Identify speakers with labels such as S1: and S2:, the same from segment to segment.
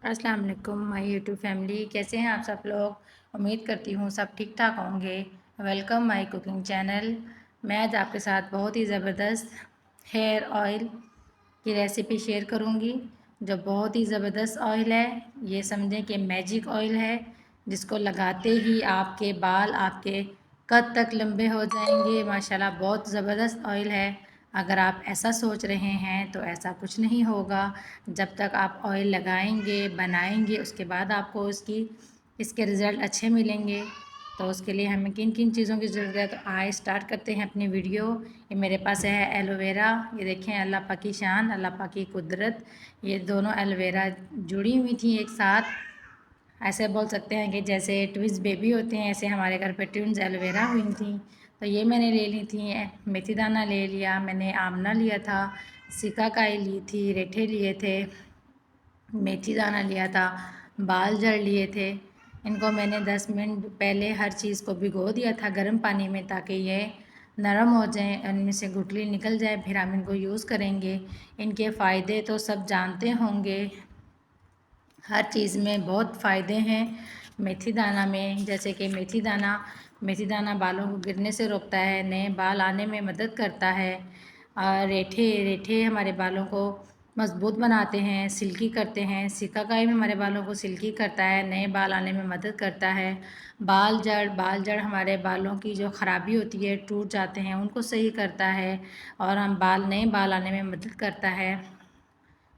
S1: अस्सलाम वालेकुम my YouTube family, कैसे हैं आप सब लोग। उम्मीद करती हूँ सब ठीक ठाक होंगे। Welcome my cooking channel. मैं आज आपके साथ बहुत ही ज़बरदस्त हेयर ऑयल की रेसिपी शेयर करूँगी, जो बहुत ही ज़बरदस्त ऑयल है। ये समझें कि मैजिक ऑयल है, जिसको लगाते ही आपके बाल आपके कद तक लंबे हो जाएंगे। माशाल्लाह बहुत ज़बरदस्त ऑयल है। अगर आप ऐसा सोच रहे हैं तो ऐसा कुछ नहीं होगा। जब तक आप ऑयल लगाएंगे बनाएंगे उसके बाद आपको इसके रिज़ल्ट अच्छे मिलेंगे। तो उसके लिए हमें किन किन चीज़ों की ज़रूरत है, तो आए स्टार्ट करते हैं अपनी वीडियो। ये मेरे पास है एलोवेरा। ये देखें, अल्लाह पाक की शान, अल्लाह पाक की कुदरत। ये दोनों एलोवेरा जुड़ी हुई थी एक साथ। ऐसे बोल सकते हैं कि जैसे ट्विंस बेबी होते हैं, ऐसे हमारे घर पे ट्विंस एलोवेरा हुई थी। तो ये मैंने ले ली थी। मेथी दाना ले लिया मैंने, आमना लिया था, सिकाकाई ली थी, रेठे लिए थे, मेथी दाना लिया था, बाल जड़ लिए थे। इनको मैंने 10 मिनट पहले हर चीज़ को भिगो दिया था गर्म पानी में, ताकि ये नरम हो जाएं, इनमें से गुठली निकल जाए, फिर हम इनको यूज़ करेंगे। इनके फ़ायदे तो सब जानते होंगे। हर चीज़ में बहुत फ़ायदे हैं मेथी दाना में। जैसे कि मेथी दाना बालों को गिरने से रोकता है, नए बाल आने में मदद करता है। और रेठे रेठे हमारे बालों को मज़बूत बनाते हैं, सिल्की करते हैं। सिकाकाई में हमारे बालों को सिल्की करता है, नए बाल आने में मदद करता है। बाल जड़ हमारे बालों की जो ख़राबी होती है, टूट जाते हैं, उनको सही करता है। और हम नए बाल आने में मदद करता है।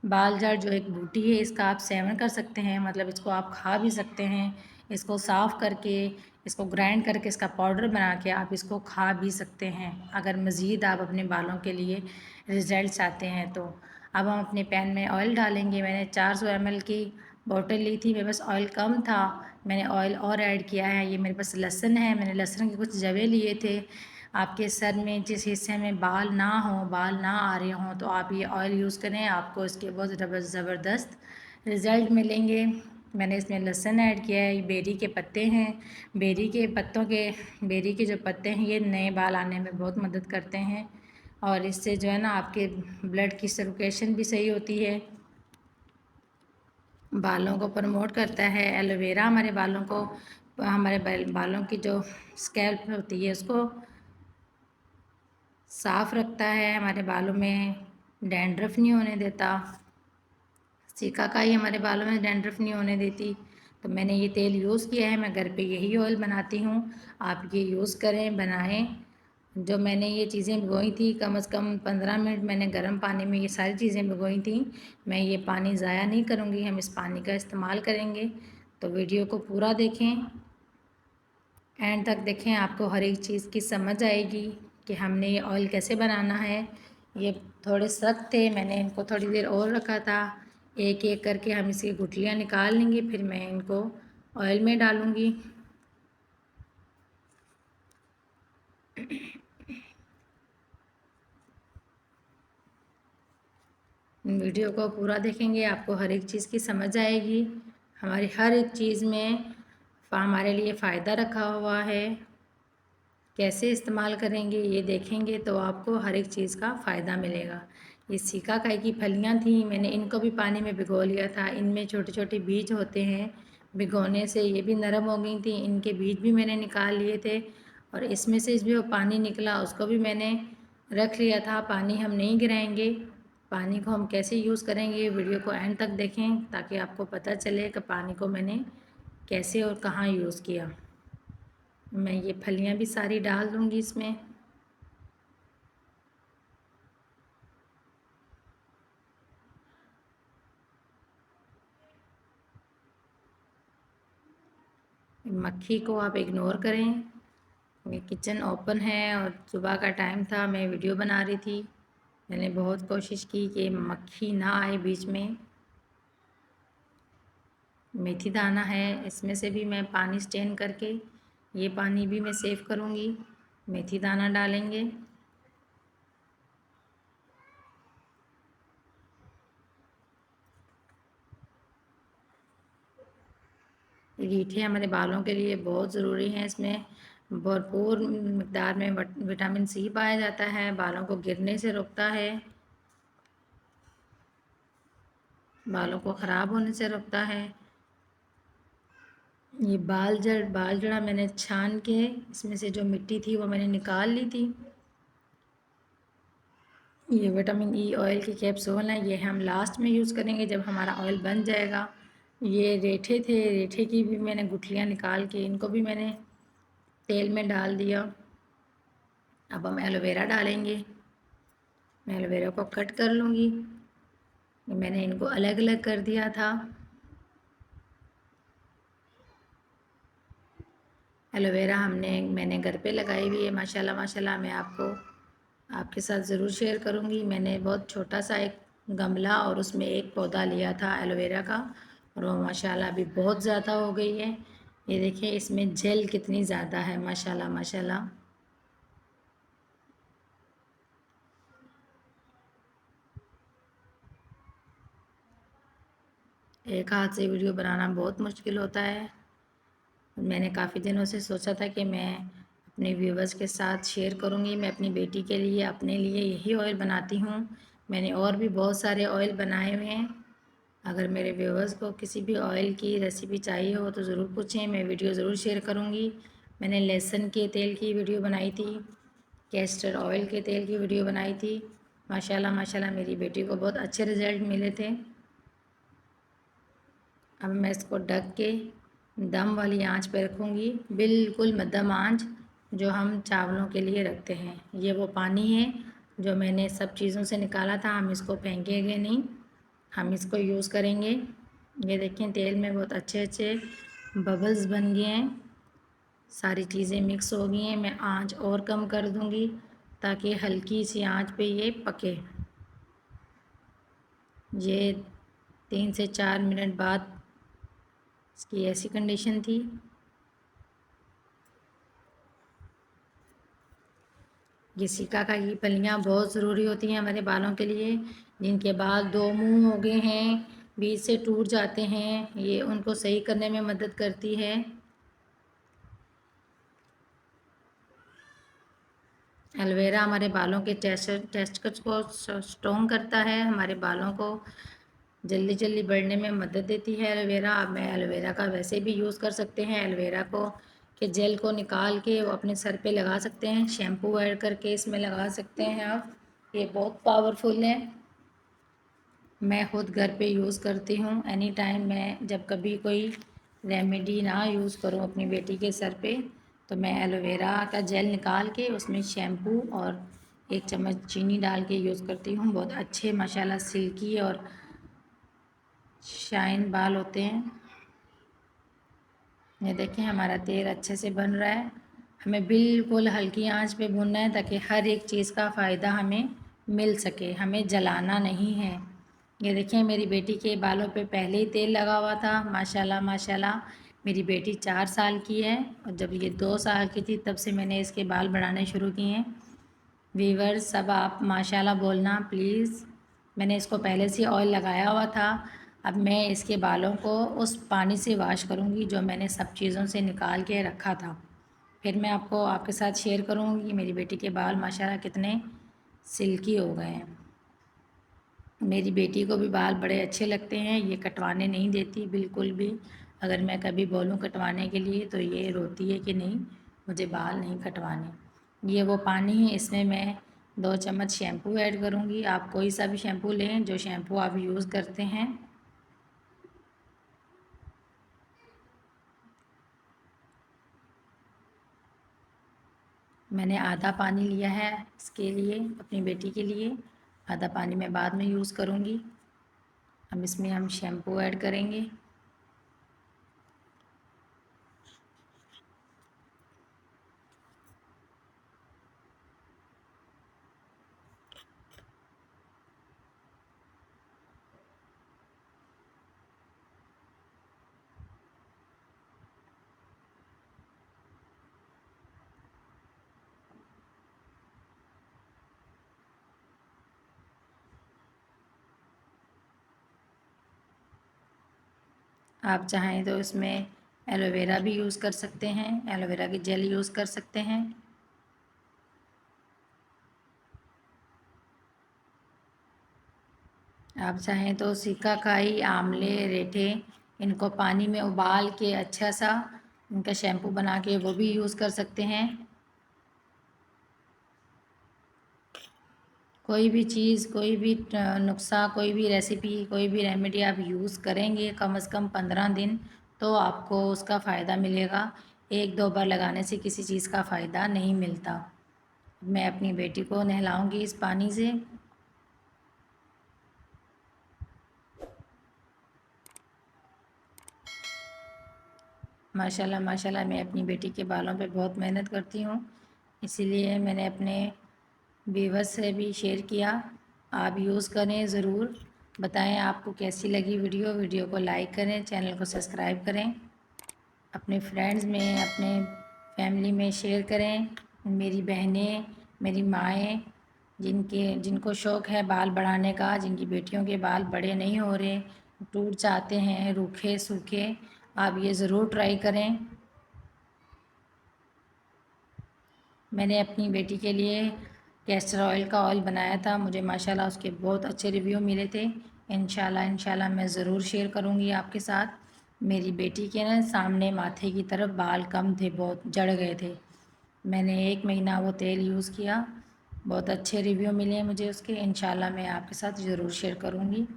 S1: बाल जड़ जो एक बूटी है, इसका आप सेवन कर सकते हैं, मतलब इसको आप खा भी सकते हैं। इसको साफ़ करके, इसको ग्राइंड करके, इसका पाउडर बना के आप इसको खा भी सकते हैं, अगर मज़ीद आप अपने बालों के लिए रिज़ल्ट चाहते हैं तो। अब हम अपने पैन में ऑयल डालेंगे। मैंने 400 ml की बॉटल ली थी, मेरे पास ऑयल कम था, मैंने ऑयल और ऐड किया है। ये मेरे पास लहसुन है, मैंने लहसुन के कुछ जवे लिए थे। आपके सर में जिस हिस्से में बाल ना आ रहे हों, तो आप ये ऑयल यूज़ करें, आपको इसके बहुत ज़बरदस्त रिज़ल्ट मिलेंगे। मैंने इसमें लहसुन ऐड किया है। ये बेरी के पत्ते हैं। बेरी के जो पत्ते हैं, ये नए बाल आने में बहुत मदद करते हैं। और इससे जो है ना, आपके ब्लड की सर्कुलेशन भी सही होती है, बालों को प्रमोट करता है। एलोवेरा हमारे बालों की जो स्कैल्प होती है उसको साफ़ रखता है, हमारे बालों में डैंड्रफ नहीं होने देता। सिकाकाई हमारे बालों में डैंड्रफ नहीं होने देती। तो मैंने ये तेल यूज़ किया है, मैं घर पे यही ऑयल बनाती हूँ। आप ये यूज़ करें, बनाएं। जो मैंने ये चीज़ें भिगोई थी, कम से कम 15 मिनट मैंने गर्म पानी में ये सारी चीज़ें भिगोई थी। मैं ये पानी ज़ाया नहीं करूँगी, हम इस पानी का इस्तेमाल करेंगे। तो वीडियो को पूरा देखें, एंड तक देखें, आपको हर एक चीज़ की समझ आएगी कि हमने ये ऑयल कैसे बनाना है। ये थोड़े सख्त थे, मैंने इनको थोड़ी देर और रखा था। एक एक करके हम इसकी गुठलियाँ निकाल लेंगे, फिर मैं इनको ऑयल में डालूँगी। वीडियो को पूरा देखेंगे, आपको हर एक चीज़ की समझ आएगी। हमारी हर एक चीज़ में हमारे लिए फ़ायदा रखा हुआ है। कैसे इस्तेमाल करेंगे ये देखेंगे तो आपको हर एक चीज़ का फ़ायदा मिलेगा। ये सिकाकाई की फलियाँ थी, मैंने इनको भी पानी में भिगो लिया था। इनमें छोटे छोटे बीज होते हैं, भिगोने से ये भी नरम हो गई थी। इनके बीज भी मैंने निकाल लिए थे, और इसमें से जो पानी निकला उसको भी मैंने रख लिया था। पानी हम नहीं गिराएंगे। पानी को हम कैसे यूज़ करेंगे, वीडियो को एंड तक देखें, ताकि आपको पता चले कि पानी को मैंने कैसे और कहाँ यूज़ किया। मैं ये फलियाँ भी सारी डाल दूँगी इसमें। मक्खी को आप इग्नोर करें। ये किचन ओपन है और सुबह का टाइम था, मैं वीडियो बना रही थी। मैंने बहुत कोशिश की कि मक्खी ना आए बीच में। मेथी दाना है, इसमें से भी मैं पानी स्टेन करके ये पानी भी मैं सेव करूँगी। मेथी दाना डालेंगे। रीठे हमारे बालों के लिए बहुत ज़रूरी हैं। इसमें भरपूर मिकदार में विटामिन सी पाया जाता है, बालों को गिरने से रोकता है। बालों को ख़राब होने से रोकता है। ये बाल जड़ा मैंने छान के इसमें से जो मिट्टी थी वो मैंने निकाल ली थी। ये विटामिन ई ऑयल की कैप्सूल हैं, ये हम लास्ट में यूज़ करेंगे जब हमारा ऑयल बन जाएगा। ये रेठे थे, रेठे की भी मैंने गुठलियाँ निकाल के इनको भी मैंने तेल में डाल दिया। अब हम एलोवेरा डालेंगे। मैं एलोवेरा को कट कर लूँगी। मैंने इनको अलग अलग कर दिया था। एलोवेरा मैंने घर पे लगाई हुई है माशाल्लाह माशाल्लाह। मैं आपको आपके साथ ज़रूर शेयर करूँगी। मैंने बहुत छोटा सा एक गमला और उसमें एक पौधा लिया था एलोवेरा का, और वो माशाल्लाह अभी बहुत ज़्यादा हो गई है। ये देखिए इसमें जेल कितनी ज़्यादा है माशाल्लाह माशाल्लाह। एक हाथ से वीडियो बनाना बहुत मुश्किल होता है। मैंने काफ़ी दिनों से सोचा था कि मैं अपने व्यूवर्स के साथ शेयर करूँगी। मैं अपनी बेटी के लिए, अपने लिए यही ऑयल बनाती हूँ। मैंने और भी बहुत सारे ऑयल बनाए हुए हैं। अगर मेरे व्यूवर्स को किसी भी ऑयल की रेसिपी चाहिए हो तो ज़रूर पूछें, मैं वीडियो ज़रूर शेयर करूँगी। मैंने लहसुन के तेल की वीडियो बनाई थी, कैस्टर ऑयल के तेल की वीडियो बनाई थी। माशाल्लाह माशाल्लाह मेरी बेटी को बहुत अच्छे रिज़ल्ट मिले थे। अब मैं इसको ढक के दम वाली आंच पे रखूँगी, बिल्कुल मध्यम आंच जो हम चावलों के लिए रखते हैं। ये वो पानी है जो मैंने सब चीज़ों से निकाला था, हम इसको फेंकेंगे नहीं, हम इसको यूज़ करेंगे। ये देखें तेल में बहुत अच्छे अच्छे बबल्स बन गए हैं, सारी चीज़ें मिक्स हो गई हैं। मैं आंच और कम कर दूँगी ताकि हल्की सी आंच पे ये पके। ये 3 से 4 मिनट बाद इसकी ऐसी कंडीशन थी। ये सिकाकाई की फलियाँ बहुत ज़रूरी होती हैं हमारे बालों के लिए। जिनके बाल दो मुंह हो गए हैं, बीच से टूट जाते हैं, ये उनको सही करने में मदद करती है। एलोवेरा हमारे बालों के टेस्टिकल्स को स्ट्रॉन्ग करता है, हमारे बालों को जल्दी जल्दी बढ़ने में मदद देती है एलोवेरा। अब मैं एलोवेरा का वैसे भी यूज़ कर सकते हैं, एलोवेरा को के जेल को निकाल के वो अपने सर पे लगा सकते हैं, शैम्पू ऐड करके इसमें लगा सकते हैं आप। ये बहुत पावरफुल है। मैं ख़ुद घर पे यूज़ करती हूँ एनी टाइम। मैं जब कभी कोई रेमेडी ना यूज़ करूँ अपनी बेटी के सर पे तो मैं एलोवेरा का जेल निकाल के उसमें शैम्पू और 1 चम्मच चीनी डाल के यूज़ करती हूँ। बहुत अच्छे माशाल्लाह सिल्की और शाइन बाल होते हैं। ये देखें हमारा तेल अच्छे से बन रहा है। हमें बिल्कुल हल्की आंच पे भूनना है ताकि हर एक चीज़ का फ़ायदा हमें मिल सके, हमें जलाना नहीं है। ये देखें मेरी बेटी के बालों पे पहले ही तेल लगा हुआ था माशाल्लाह माशाल्लाह। मेरी बेटी 4 साल की है और जब ये 2 साल की थी तब से मैंने इसके बाल बढ़ाने शुरू किए हैं। वीवर्स सब आप माशाल्लाह बोलना प्लीज़। मैंने इसको पहले से ऑयल लगाया हुआ था। अब मैं इसके बालों को उस पानी से वॉश करूँगी जो मैंने सब चीज़ों से निकाल के रखा था। फिर मैं आपको आपके साथ शेयर करूँगी कि मेरी बेटी के बाल माशाल्लाह कितने सिल्की हो गए हैं। मेरी बेटी को भी बाल बड़े अच्छे लगते हैं, ये कटवाने नहीं देती बिल्कुल भी। अगर मैं कभी बोलूँ कटवाने के लिए तो ये रोती है कि नहीं मुझे बाल नहीं कटवाने। ये वो पानी है, इसमें मैं 2 चम्मच शैम्पू ऐड करूँगी। आप कोई सा भी शैम्पू लें जो शैम्पू आप यूज़ करते हैं। मैंने आधा पानी लिया है इसके लिए, अपनी बेटी के लिए। आधा पानी मैं बाद में यूज़ करूँगी। अब इसमें हम शैम्पू ऐड करेंगे। आप चाहें तो इसमें एलोवेरा भी यूज़ कर सकते हैं, एलोवेरा की जेल यूज़ कर सकते हैं। आप चाहें तो सिकाकाई, आंवले, रेठे, इनको पानी में उबाल के अच्छा सा इनका शैम्पू बना के वो भी यूज़ कर सकते हैं। कोई भी चीज़, कोई भी नुस्ख़ा, कोई भी रेसिपी, कोई भी रेमेडी आप यूज़ करेंगे कम से कम 15 दिन तो आपको उसका फ़ायदा मिलेगा। 1-2 बार लगाने से किसी चीज़ का फ़ायदा नहीं मिलता। मैं अपनी बेटी को नहलाऊँगी इस पानी से। माशाल्लाह माशाल्लाह मैं अपनी बेटी के बालों पे बहुत मेहनत करती हूँ, इसीलिए मैंने अपने व्यूअर्स से भी शेयर किया। आप यूज़ करें ज़रूर, बताएं आपको कैसी लगी वीडियो को लाइक करें, चैनल को सब्सक्राइब करें, अपने फ्रेंड्स में, अपने फैमिली में शेयर करें। मेरी बहनें, मेरी माएँ जिनको शौक़ है बाल बढ़ाने का, जिनकी बेटियों के बाल बड़े नहीं हो रहे, टूट जाते हैं रूखे सूखे, आप ये ज़रूर ट्राई करें। मैंने अपनी बेटी के लिए कैस्टर ऑयल का ऑयल बनाया था, मुझे माशाल्लाह उसके बहुत अच्छे रिव्यू मिले थे। इंशाल्लाह मैं ज़रूर शेयर करूँगी आपके साथ। मेरी बेटी के ना सामने माथे की तरफ बाल कम थे, बहुत झड़ गए थे। मैंने 1 महीना वो तेल यूज़ किया, बहुत अच्छे रिव्यू मिले मुझे उसके। इंशाल्लाह मैं आपके साथ ज़रूर शेयर करूँगी।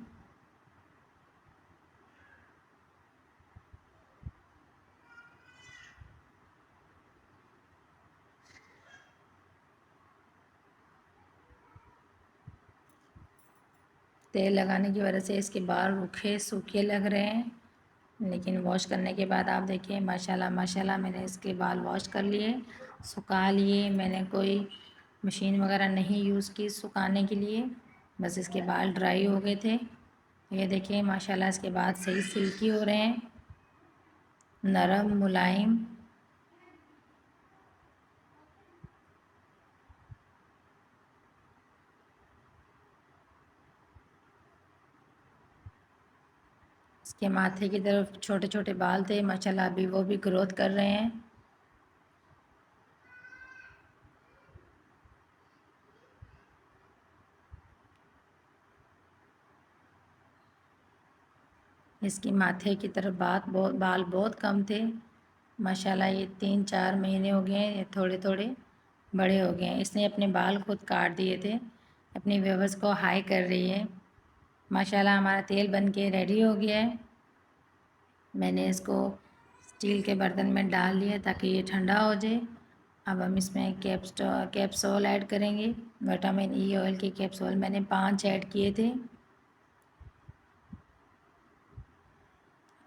S1: तेल लगाने की वजह से इसके बाल रूखे सूखे लग रहे हैं, लेकिन वॉश करने के बाद आप देखिए माशाल्लाह माशाल्लाह मैंने इसके बाल वॉश कर लिए, सुखा लिए। मैंने कोई मशीन वगैरह नहीं यूज़ की सुखाने के लिए, बस इसके बाल ड्राई हो गए थे। ये देखिए माशाल्लाह इसके बाद सही सिल्की हो रहे हैं, नरम मुलायम। इसके माथे की तरफ छोटे छोटे बाल थे, माशाल्लाह अभी वो भी ग्रोथ कर रहे हैं। इसकी माथे की तरफ बाल बहुत कम थे, माशाल्लाह ये 3-4 महीने हो गए हैं, ये थोड़े थोड़े बड़े हो गए हैं। इसने अपने बाल खुद काट दिए थे, अपनी व्यूअर्स को हाई कर रही है। माशाल्लाह हमारा तेल बन के रेडी हो गया है। मैंने इसको स्टील के बर्तन में डाल लिया ताकि ये ठंडा हो जाए। अब हम इसमें कैप्सूल ऐड करेंगे। विटामिन ई ऑयल के कैप्सूल मैंने 5 ऐड किए थे।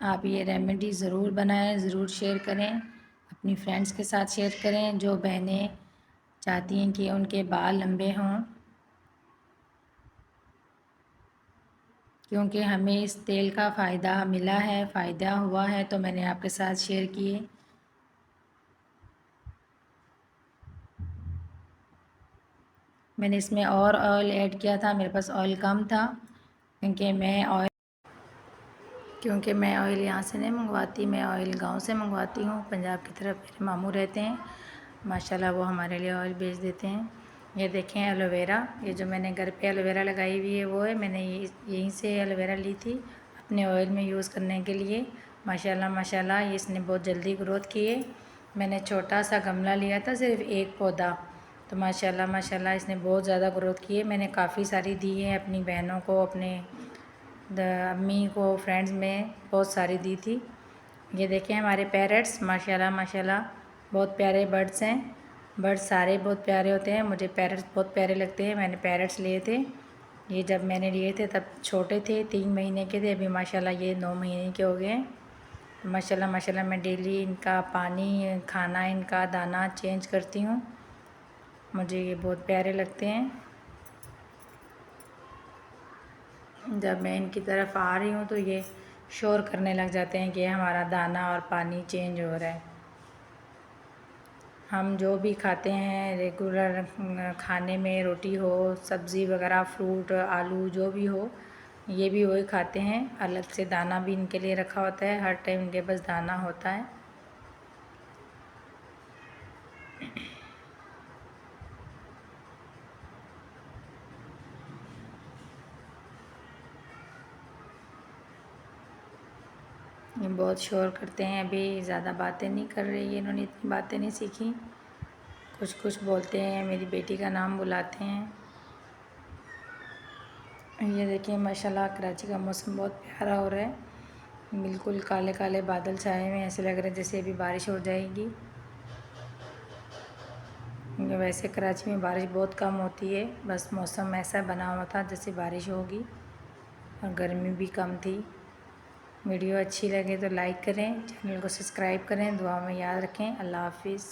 S1: आप ये रेमेडी ज़रूर बनाएं, ज़रूर शेयर करें, अपनी फ्रेंड्स के साथ शेयर करें जो बहनें चाहती हैं कि उनके बाल लंबे हों, क्योंकि हमें इस तेल का फ़ायदा मिला है, फ़ायदा हुआ है तो मैंने आपके साथ शेयर किए। मैंने इसमें और ऑयल ऐड किया था, मेरे पास ऑयल कम था, क्योंकि मैं ऑयल यहाँ से नहीं मंगवाती, मैं ऑयल गांव से मंगवाती हूँ। पंजाब की तरफ मेरे मामू रहते हैं, माशाल्लाह वो हमारे लिए ऑयल भेज देते हैं। ये देखें एलोवेरा, ये जो मैंने घर पे एलोवेरा लगाई हुई है वो है, मैंने यहीं से एलोवेरा ली थी अपने ऑयल में यूज़ करने के लिए। माशाल्लाह माशाल्लाह ये इसने बहुत जल्दी ग्रोथ की है। मैंने छोटा सा गमला लिया था, सिर्फ एक पौधा, तो माशाल्लाह माशाल्लाह इसने बहुत ज़्यादा ग्रोथ की है। मैंने काफ़ी सारी दी है अपनी बहनों को, अपने अम्मी को, फ्रेंड्स में बहुत सारी दी थी। ये देखें हमारे पैरट्स, माशाल्लाह माशाल्लाह बहुत प्यारे बर्ड्स हैं। बर्ड्स सारे बहुत प्यारे होते हैं, मुझे पैरट्स बहुत प्यारे लगते हैं। मैंने पैरट्स लिए थे, ये जब मैंने लिए थे तब छोटे थे, 3 महीने के थे, अभी माशाल्लाह ये 9 महीने के हो गए हैं। माशाल्लाह माशाल्लाह मैं डेली इनका पानी, खाना, इनका दाना चेंज करती हूँ, मुझे ये बहुत प्यारे लगते हैं। जब मैं इनकी तरफ आ रही हूँ तो ये शोर करने लग जाते हैं कि हमारा दाना और पानी चेंज हो रहा है। हम जो भी खाते हैं रेगुलर खाने में, रोटी हो, सब्ज़ी वगैरह, फ्रूट, आलू जो भी हो, ये भी वही खाते हैं। अलग से दाना भी इनके लिए रखा होता है, हर टाइम इनके पास दाना होता है। ये बहुत शोर करते हैं, अभी ज़्यादा बातें नहीं कर रही है, इन्होंने इतनी बातें नहीं सीखी, कुछ कुछ बोलते हैं, मेरी बेटी का नाम बुलाते हैं। ये देखिए माशाल्लाह कराची का मौसम बहुत प्यारा हो रहा है, बिल्कुल काले काले बादल छाए हुए हैं, ऐसे लग रहा है जैसे अभी बारिश हो जाएगी। वैसे कराची में बारिश बहुत कम होती है, बस मौसम ऐसा बना हुआ था जैसे बारिश होगी, और गर्मी भी कम थी। वीडियो अच्छी लगे तो लाइक करें, चैनल को सब्सक्राइब करें, दुआ में याद रखें। अल्लाह हाफिज़।